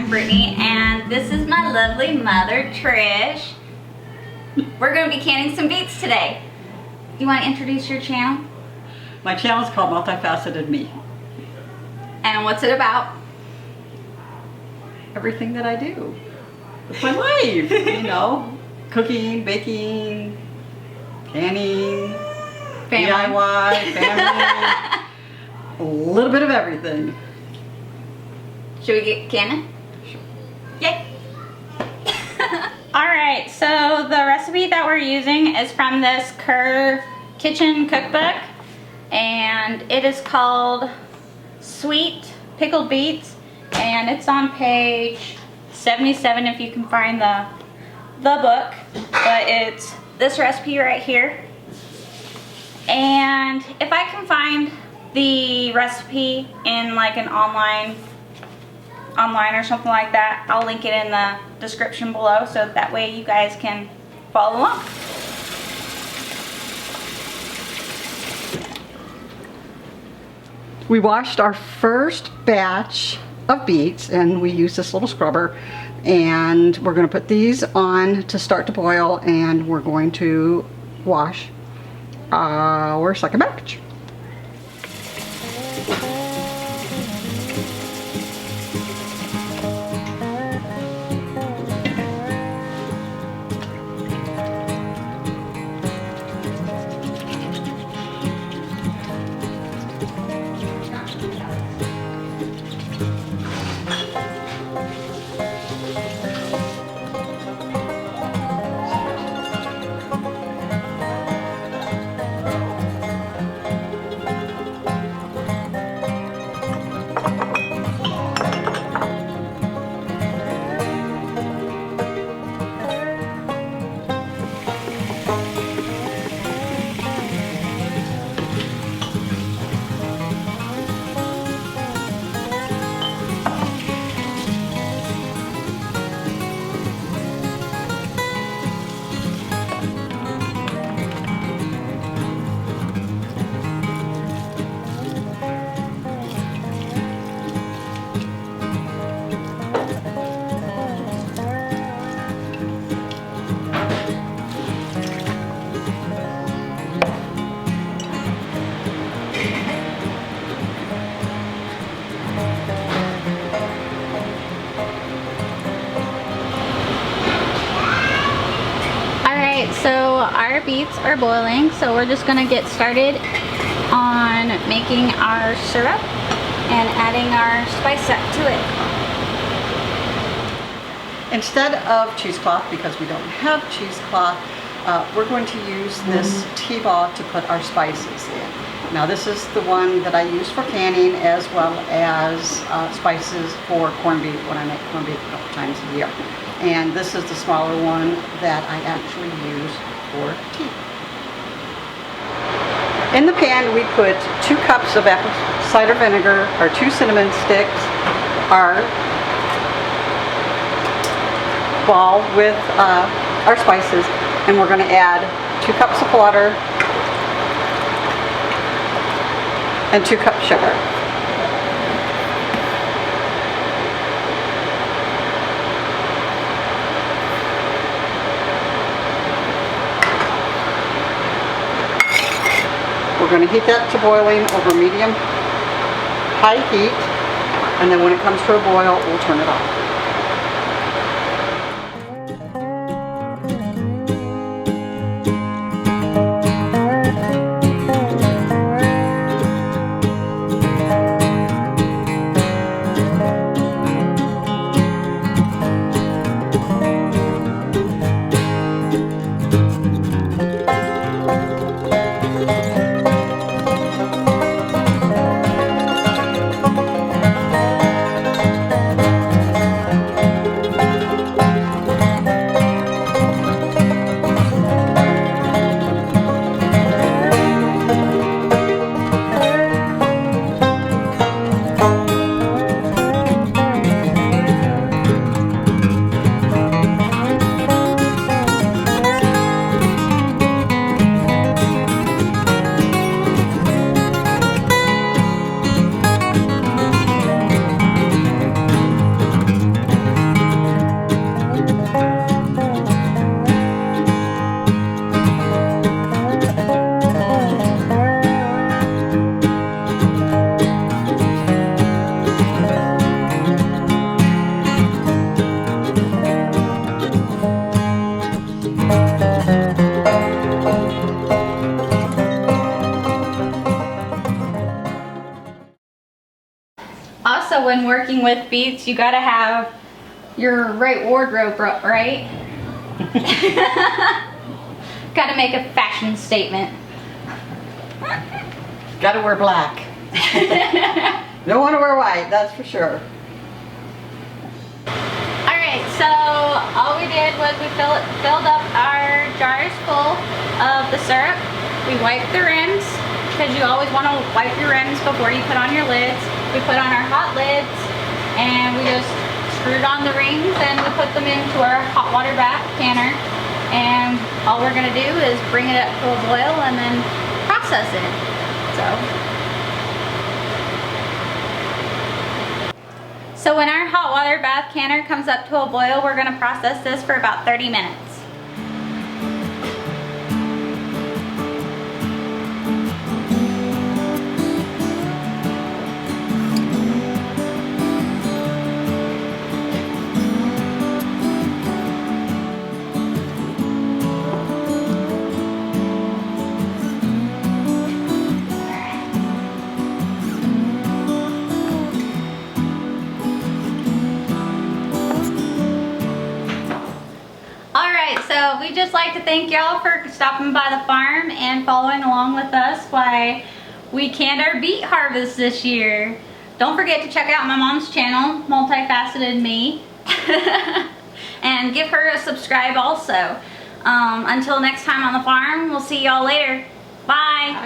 I'm Brittany, and this is my lovely mother, Trish. We're going to be canning some beets today. Do you want to introduce your channel? My channel is called Multifaceted-Me. And what's it about? Everything that I do. It's my life, you know. Cooking, baking, canning, Family. DIY, family, a little bit of everything. Should we get canning? Sure. Yay! Alright, so the recipe that we're using is from this Kerr Kitchen Cookbook, and it is called Sweet Pickled Beets, and it's on page 77 if you can find the book, but it's this recipe right here. And if I can find the recipe in like an online or something like that, I'll link it in the description below so that way you guys can follow along. We washed our first batch of beets and we used this little scrubber, and we're going to put these on to start to boil, and we're going to wash our second batch. So our beets are boiling, so we're just going to get started on making our syrup and adding our spice up to it. Instead of cheesecloth, because we don't have cheesecloth, we're going to use this tea ball to put our spices in. Now this is the one that I use for canning, as well as spices for corned beef when I make corned beef a couple times a year. And this is the smaller one that I actually use for tea. In the pan we put 2 cups of apple cider vinegar, our 2 cinnamon sticks, our ball with our spices, and we're going to add 2 cups of water and 2 cups sugar. We're going to heat that to boiling over medium-high heat, and then when it comes to a boil, we'll turn it off. when working with beets, you gotta have your right wardrobe, right? Gotta make a fashion statement. Gotta wear black. Don't want to wear white, that's for sure. Alright, so all we did was we filled up our jars full of the syrup. We wiped the rims, because you always want to wipe your rims before you put on your lids. We put on our hot lids, and we just screwed on the rings, and we put them into our hot water bath canner. And all we're going to do is bring it up to a boil and then process it. So when our hot water bath canner comes up to a boil, we're going to process this for about 30 minutes. So we just like to thank y'all for stopping by the farm and following along with us while we canned our beet harvest this year. Don't forget to check out my mom's channel, Multifaceted-Me, and give her a subscribe also. Until next time on the farm, we'll see y'all later. Bye.